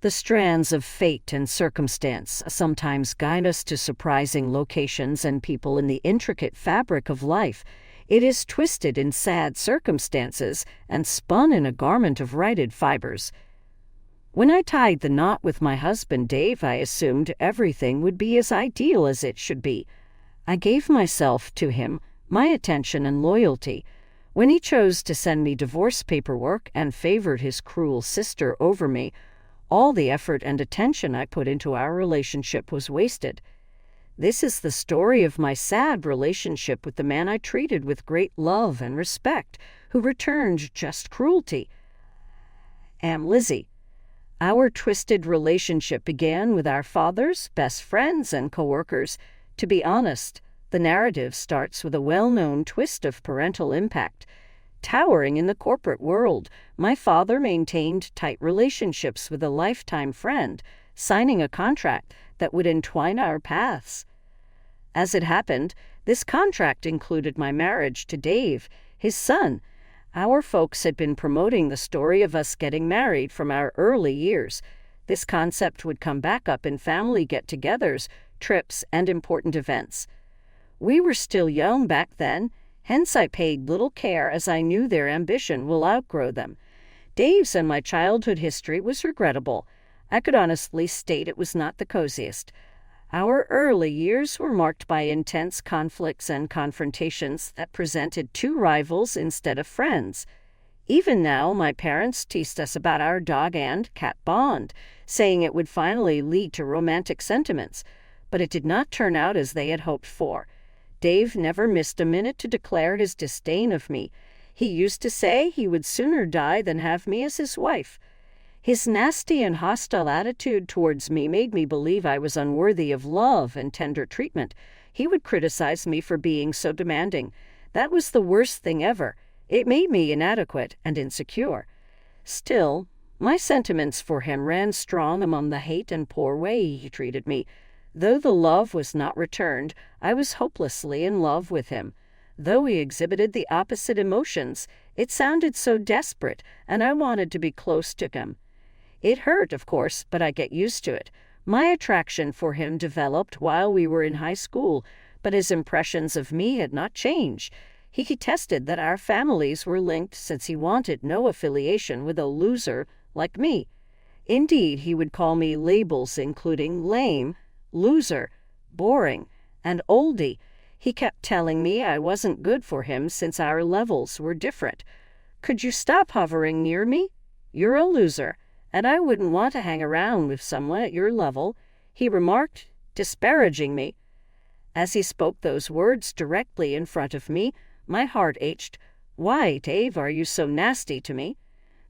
The strands of fate and circumstance sometimes guide us to surprising locations and people in the intricate fabric of life. It is twisted in sad circumstances and spun in a garment of righted fibers. When I tied the knot with my husband Dave, I assumed everything would be as ideal as it should be. I gave myself to him, my attention and loyalty. When he chose to send me divorce paperwork and favored his cruel sister over me, all the effort and attention I put into our relationship was wasted. This is the story of my sad relationship with the man I treated with great love and respect, who returned just cruelty. Am Lizzie. Our twisted relationship began with our fathers, best friends, and coworkers. To be honest, the narrative starts with a well-known twist of parental impact. Towering in the corporate world, my father maintained tight relationships with a lifetime friend, signing a contract that would entwine our paths. As it happened, this contract included my marriage to Dave, his son. Our folks had been promoting the story of us getting married from our early years. This concept would come back up in family get-togethers, trips, and important events. We were still young back then, hence I paid little care as I knew their ambition will outgrow them. Dave's and my childhood history was regrettable. I could honestly state it was not the coziest. Our early years were marked by intense conflicts and confrontations that presented two rivals instead of friends. Even now, my parents teased us about our dog and cat bond, saying it would finally lead to romantic sentiments, but it did not turn out as they had hoped for. Dave never missed a minute to declare his disdain of me. He used to say he would sooner die than have me as his wife. His nasty and hostile attitude towards me made me believe I was unworthy of love and tender treatment. He would criticize me for being so demanding. That was the worst thing ever. It made me inadequate and insecure. Still, my sentiments for him ran strong among the hate and poor way he treated me. Though the love was not returned, I was hopelessly in love with him. Though he exhibited the opposite emotions, it sounded so desperate, and I wanted to be close to him. It hurt, of course, but I get used to it. My attraction for him developed while we were in high school, but his impressions of me had not changed. He contested that our families were linked since he wanted no affiliation with a loser like me. Indeed, he would call me labels including lame, loser, boring, and oldie. He kept telling me I wasn't good for him since our levels were different. Could you stop hovering near me? You're a loser, and I wouldn't want to hang around with someone at your level, he remarked, disparaging me. As he spoke those words directly in front of me, my heart ached. Why, Dave, are you so nasty to me?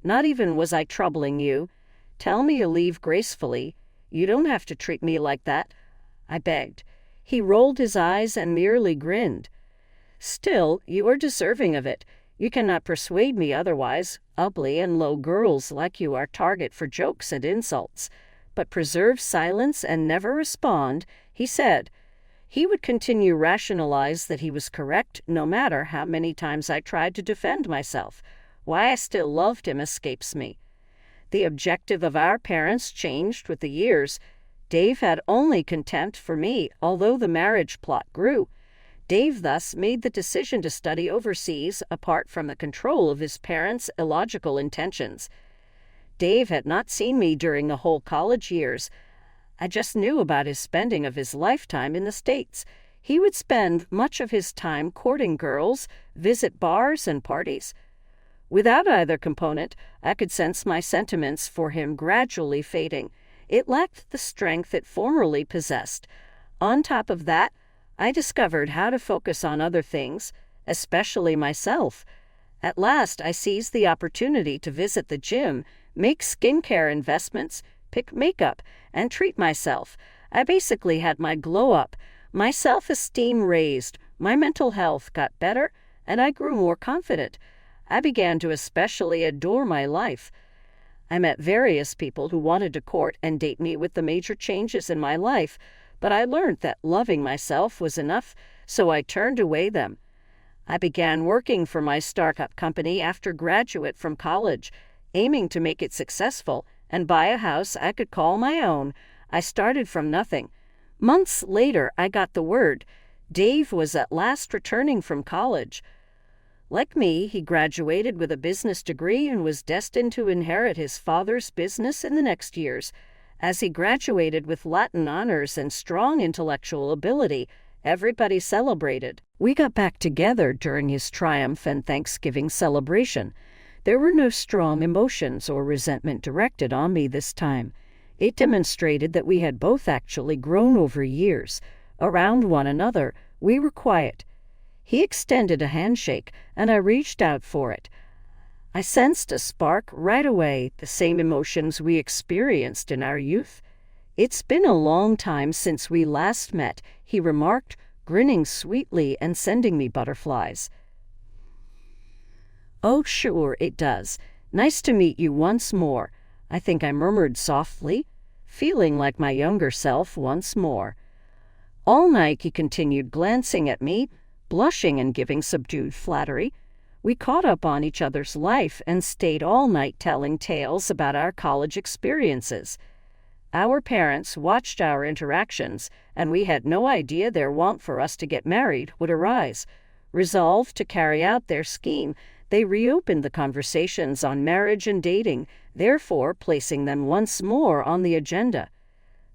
Not even was I troubling you. Tell me to leave gracefully. You don't have to treat me like that, I begged. He rolled his eyes and merely grinned. Still, you are deserving of it. You cannot persuade me otherwise. Ugly and low girls like you are target for jokes and insults. But preserve silence and never respond, he said. He would continue rationalize that he was correct no matter how many times I tried to defend myself. Why I still loved him escapes me. The objective of our parents changed with the years. Dave had only contempt for me, although the marriage plot grew. Dave thus made the decision to study overseas apart from the control of his parents' illogical intentions. Dave had not seen me during the whole college years. I just knew about his spending of his lifetime in the States. He would spend much of his time courting girls, visit bars and parties. Without either component, I could sense my sentiments for him gradually fading. It lacked the strength it formerly possessed. On top of that, I discovered how to focus on other things, especially myself. At last, I seized the opportunity to visit the gym, make skincare investments, pick makeup, and treat myself. I basically had my glow up, my self-esteem raised, my mental health got better, and I grew more confident. I began to especially adore my life. I met various people who wanted to court and date me with the major changes in my life, but I learned that loving myself was enough, so I turned away them. I began working for my startup company after graduate from college, aiming to make it successful, and buy a house I could call my own. I started from nothing. Months later, I got the word. Dave was at last returning from college. Like me, he graduated with a business degree and was destined to inherit his father's business in the next years. As he graduated with Latin honors and strong intellectual ability, everybody celebrated. We got back together during his triumph and Thanksgiving celebration. There were no strong emotions or resentment directed on me this time. It demonstrated that we had both actually grown over years. Around one another, we were quiet. He extended a handshake, and I reached out for it. I sensed a spark right away, the same emotions we experienced in our youth. "It's been a long time since we last met," he remarked, grinning sweetly and sending me butterflies. "Oh, sure it does. Nice to meet you once more," I think I murmured softly, feeling like my younger self once more. All night he continued glancing at me, blushing and giving subdued flattery. We caught up on each other's life and stayed all night telling tales about our college experiences. Our parents watched our interactions, and we had no idea their want for us to get married would arise. Resolved to carry out their scheme, they reopened the conversations on marriage and dating, therefore placing them once more on the agenda.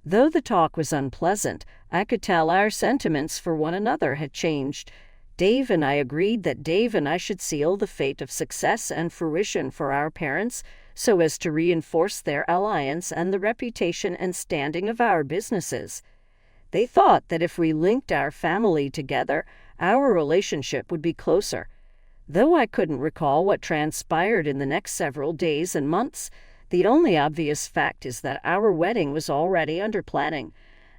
Though the talk was unpleasant, I could tell our sentiments for one another had changed. Dave and I agreed that Dave and I should seal the fate of success and fruition for our parents so as to reinforce their alliance and the reputation and standing of our businesses. They thought that if we linked our family together, our relationship would be closer. Though I couldn't recall what transpired in the next several days and months, the only obvious fact is that our wedding was already under planning.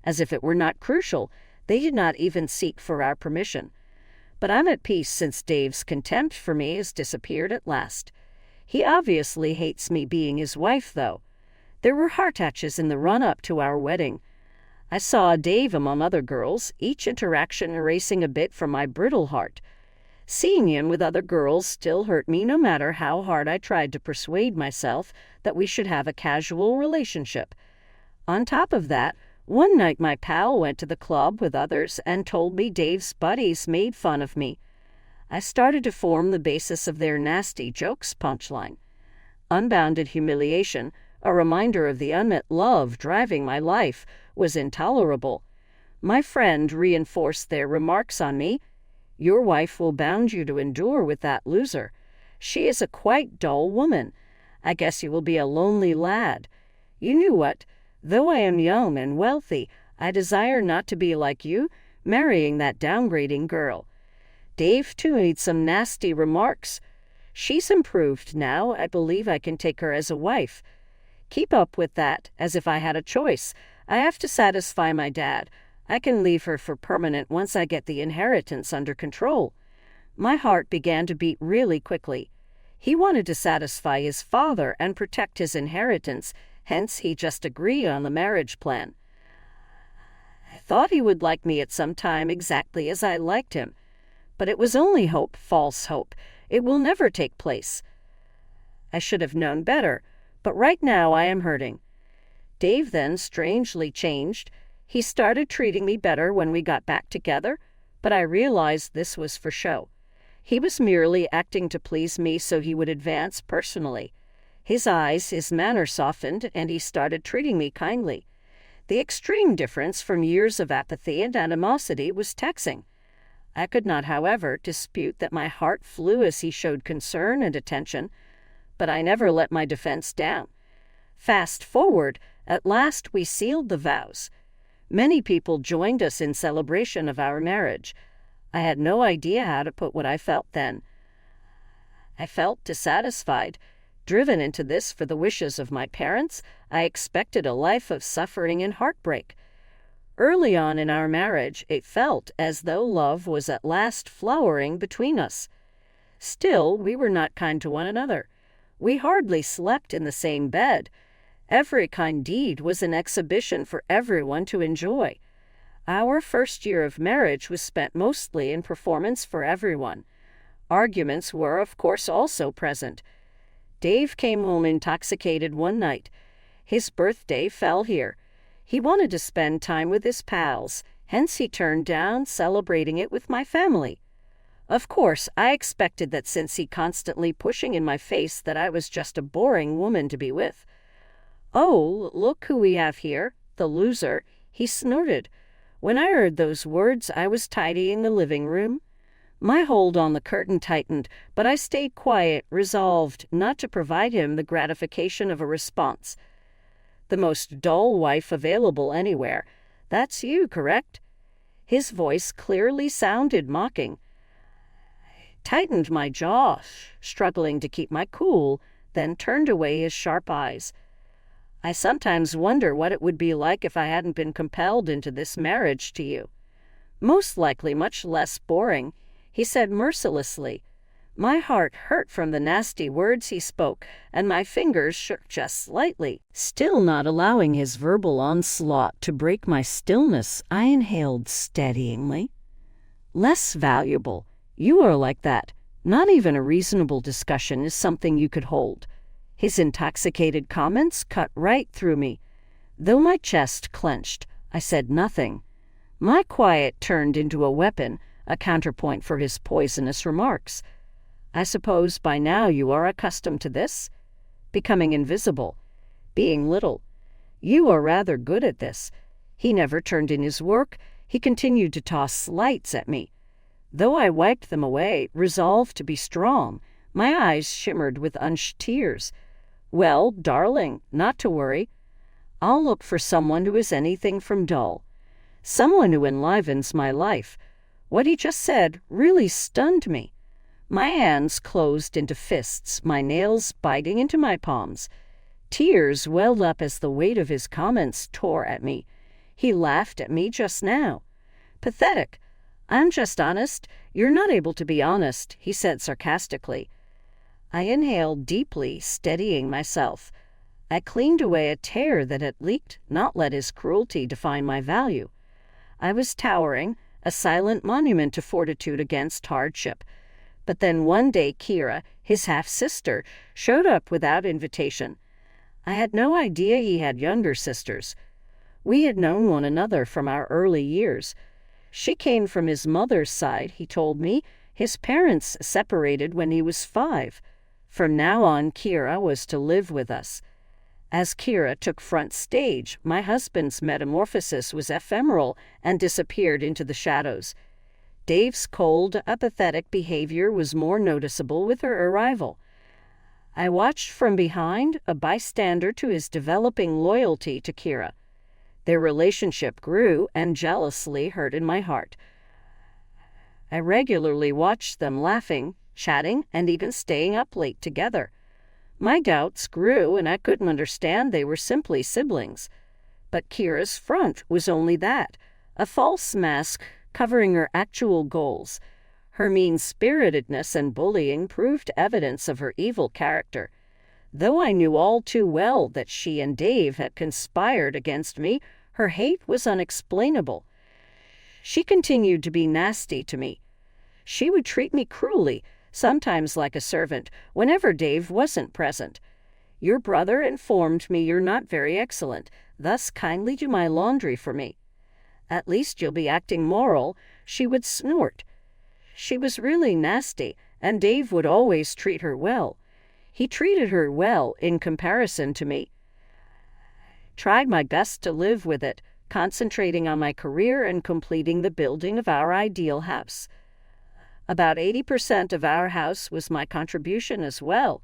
As if it were not crucial, they did not even seek for our permission. But I'm at peace since Dave's contempt for me has disappeared at last. He obviously hates me being his wife, though. There were heart-touches in the run-up to our wedding. I saw Dave among other girls, each interaction erasing a bit from my brittle heart. Seeing him with other girls still hurt me no matter how hard I tried to persuade myself that we should have a casual relationship. On top of that, one night my pal went to the club with others and told me Dave's buddies made fun of me. I started to form the basis of their nasty jokes punchline. Unbounded humiliation, a reminder of the unmet love driving my life, was intolerable. My friend reinforced their remarks on me. "Your wife will bound you to endure with that loser. She is a quite dull woman. I guess you will be a lonely lad. You knew what? Though I am young and wealthy, I desire not to be like you, marrying that downgrading girl." Dave, too, made some nasty remarks. "She's improved now. I believe I can take her as a wife." Keep up with that, as if I had a choice. I have to satisfy my dad. I can leave her for permanent once I get the inheritance under control. My heart began to beat really quickly. He wanted to satisfy his father and protect his inheritance, hence he just agreed on the marriage plan. I thought he would like me at some time exactly as I liked him. But it was only hope, false hope. It will never take place. I should have known better, but right now I am hurting. Dave then strangely changed. He started treating me better when we got back together, but I realized this was for show. He was merely acting to please me so he would advance personally. His eyes, his manner softened, and he started treating me kindly. The extreme difference from years of apathy and animosity was taxing. I could not, however, dispute that my heart flew as he showed concern and attention, but I never let my defense down. Fast forward, at last we sealed the vows. Many people joined us in celebration of our marriage. I had no idea how to put what I felt then. I felt dissatisfied. Driven into this for the wishes of my parents, I expected a life of suffering and heartbreak. Early on in our marriage, it felt as though love was at last flowering between us. Still, we were not kind to one another. We hardly slept in the same bed. Every kind deed was an exhibition for everyone to enjoy. Our first year of marriage was spent mostly in performance for everyone. Arguments were, of course, also present. Dave came home intoxicated one night. His birthday fell here. He wanted to spend time with his pals, hence he turned down celebrating it with my family. Of course, I expected that since he constantly pushing in my face that I was just a boring woman to be with. "Oh, look who we have here, the loser," he snorted. When I heard those words, I was tidying the living room. My hold on the curtain tightened, but I stayed quiet, resolved not to provide him the gratification of a response. "The most dull wife available anywhere. That's you, correct?" His voice clearly sounded mocking. Tightened my jaw, struggling to keep my cool, then turned away his sharp eyes. "I sometimes wonder what it would be like if I hadn't been compelled into this marriage to you." "Most likely much less boring," he said mercilessly. My heart hurt from the nasty words he spoke, and my fingers shook just slightly. Still not allowing his verbal onslaught to break my stillness, I inhaled steadyingly. "Less valuable. You are like that. Not even a reasonable discussion is something you could hold." His intoxicated comments cut right through me. Though my chest clenched, I said nothing. My quiet turned into a weapon, a counterpoint for his poisonous remarks. "I suppose by now you are accustomed to this? Becoming invisible. Being little. You are rather good at this." He never turned in his work. He continued to toss slights at me. Though I wiped them away, resolved to be strong, my eyes shimmered with unshed tears. "Well, darling, not to worry. I'll look for someone who is anything from dull. Someone who enlivens my life." What he just said really stunned me. My hands closed into fists, my nails biting into my palms. Tears welled up as the weight of his comments tore at me. He laughed at me just now. "Pathetic. I'm just honest. You're not able to be honest," he said sarcastically. I inhaled deeply, steadying myself. I cleaned away a tear that had leaked, not let his cruelty define my value. I was towering, a silent monument to fortitude against hardship. But then one day Kira, his half-sister, showed up without invitation. I had no idea he had younger sisters. We had known one another from our early years. She came from his mother's side, he told me. His parents separated when he was 5. From now on, Kira was to live with us. As Kira took front stage, my husband's metamorphosis was ephemeral and disappeared into the shadows. Dave's cold, apathetic behavior was more noticeable with her arrival. I watched from behind, a bystander to his developing loyalty to Kira. Their relationship grew and jealously hurt in my heart. I regularly watched them laughing, chatting, and even staying up late together. My doubts grew, and I couldn't understand they were simply siblings. But Kira's front was only that, a false mask covering her actual goals. Her mean-spiritedness and bullying proved evidence of her evil character. Though I knew all too well that she and Dave had conspired against me, her hate was unexplainable. She continued to be nasty to me. She would treat me cruelly, sometimes like a servant, whenever Dave wasn't present. "Your brother informed me you're not very excellent, thus kindly do my laundry for me." "At least you'll be acting moral," she would snort. She was really nasty, and Dave would always treat her well. He treated her well in comparison to me. Tried my best to live with it, concentrating on my career and completing the building of our ideal house. About 80% of our house was my contribution as well.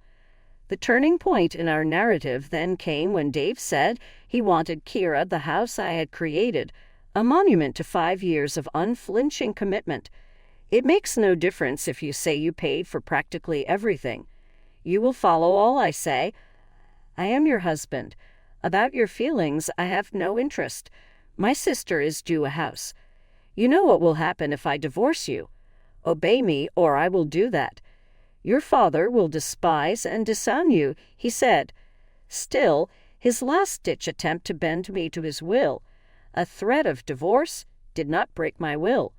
The turning point in our narrative then came when Dave said he wanted Kira the house I had created, a monument to 5 years of unflinching commitment. It makes no difference if you say you paid for practically everything. You will follow all I say. I am your husband. About your feelings, I have no interest. My sister is due a house. You know what will happen if I divorce you. Obey me, or I will do that. Your father will despise and disown you, he said. Still, his last-ditch attempt to bend me to his will, a threat of divorce, did not break my will.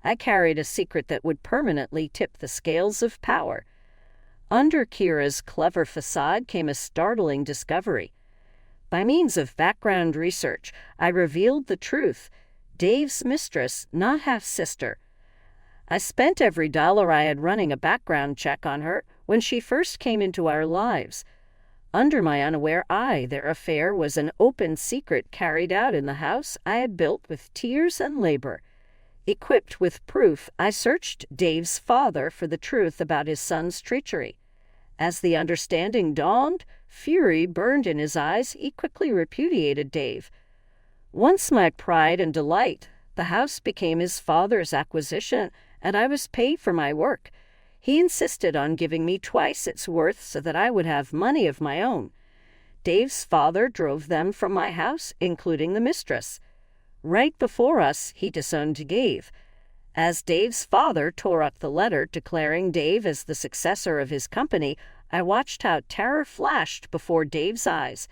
I carried a secret that would permanently tip the scales of power. Under Kira's clever facade came a startling discovery. By means of background research, I revealed the truth. Dave's mistress, not half-sister. I spent every dollar I had running a background check on her when she first came into our lives. Under my unaware eye, their affair was an open secret carried out in the house I had built with tears and labor. Equipped with proof, I searched Dave's father for the truth about his son's treachery. As the understanding dawned, fury burned in his eyes. He quickly repudiated Dave. Once my pride and delight, the house became his father's acquisition, and I was paid for my work. He insisted on giving me twice its worth so that I would have money of my own. Dave's father drove them from my house, including the mistress. Right before us, he disowned Dave. As Dave's father tore up the letter declaring Dave as the successor of his company, I watched how terror flashed before Dave's eyes.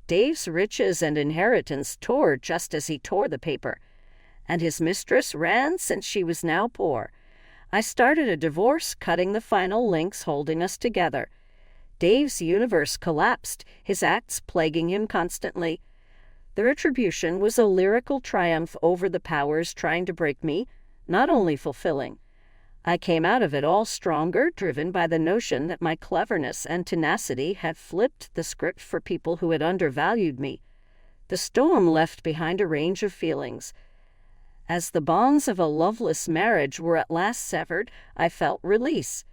Dave's riches and inheritance tore just as he tore the paper, and his mistress ran since she was now poor. I started a divorce, cutting the final links holding us together. Dave's universe collapsed, his acts plaguing him constantly. The retribution was a lyrical triumph over the powers trying to break me, not only fulfilling. I came out of it all stronger, driven by the notion that my cleverness and tenacity had flipped the script for people who had undervalued me. The storm left behind a range of feelings. As the bonds of a loveless marriage were at last severed, I felt release.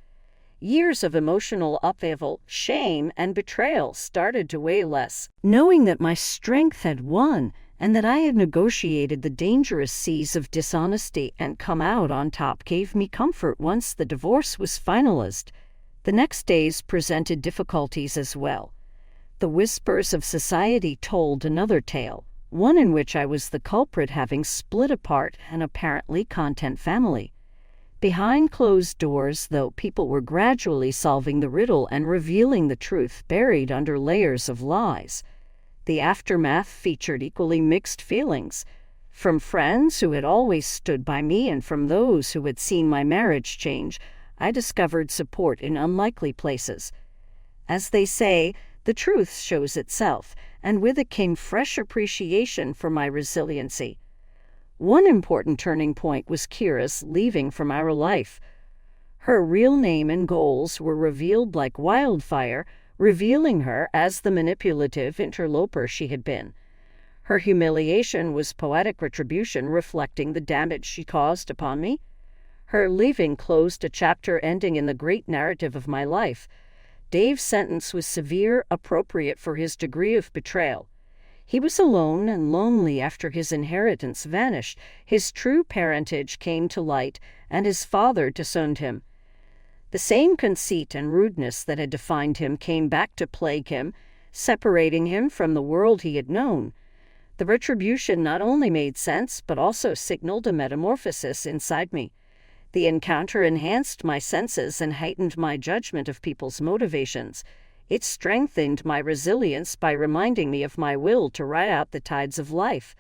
Years of emotional upheaval, shame, and betrayal started to weigh less. Knowing that my strength had won, and that I had negotiated the dangerous seas of dishonesty and come out on top gave me comfort once the divorce was finalized. The next days presented difficulties as well. The whispers of society told another tale, one in which I was the culprit, having split apart an apparently content family. Behind closed doors, though, people were gradually solving the riddle and revealing the truth buried under layers of lies. The aftermath featured equally mixed feelings, from friends who had always stood by me and from those who had seen my marriage change. I discovered support in unlikely places. As they say, the truth shows itself, and with it came fresh appreciation for my resiliency. One important turning point was Kira's leaving from our life. Her real name and goals were revealed like wildfire, revealing her as the manipulative interloper she had been. Her humiliation was poetic retribution, reflecting the damage she caused upon me. Her leaving closed a chapter ending in the great narrative of my life. Dave's sentence was severe, appropriate for his degree of betrayal. He was alone and lonely after his inheritance vanished. His true parentage came to light, and his father disowned him. The same conceit and rudeness that had defined him came back to plague him, separating him from the world he had known. The retribution not only made sense, but also signaled a metamorphosis inside me. The encounter enhanced my senses and heightened my judgment of people's motivations. It strengthened my resilience by reminding me of my will to ride out the tides of life.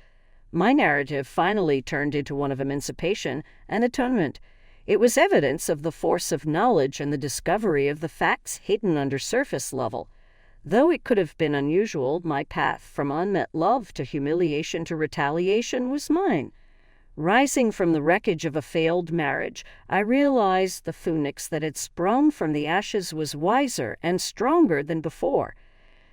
My narrative finally turned into one of emancipation and atonement. It was evidence of the force of knowledge and the discovery of the facts hidden under surface level. Though it could have been unusual, my path from unmet love to humiliation to retaliation was mine. Rising from the wreckage of a failed marriage, I realized the phoenix that had sprung from the ashes was wiser and stronger than before.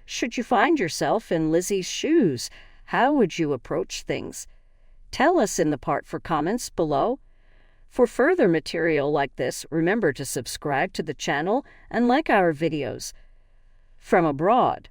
Should you find yourself in Lizzie's shoes, how would you approach things? Tell us in the part for comments below. For further material like this, remember to subscribe to the channel and like our videos. From abroad.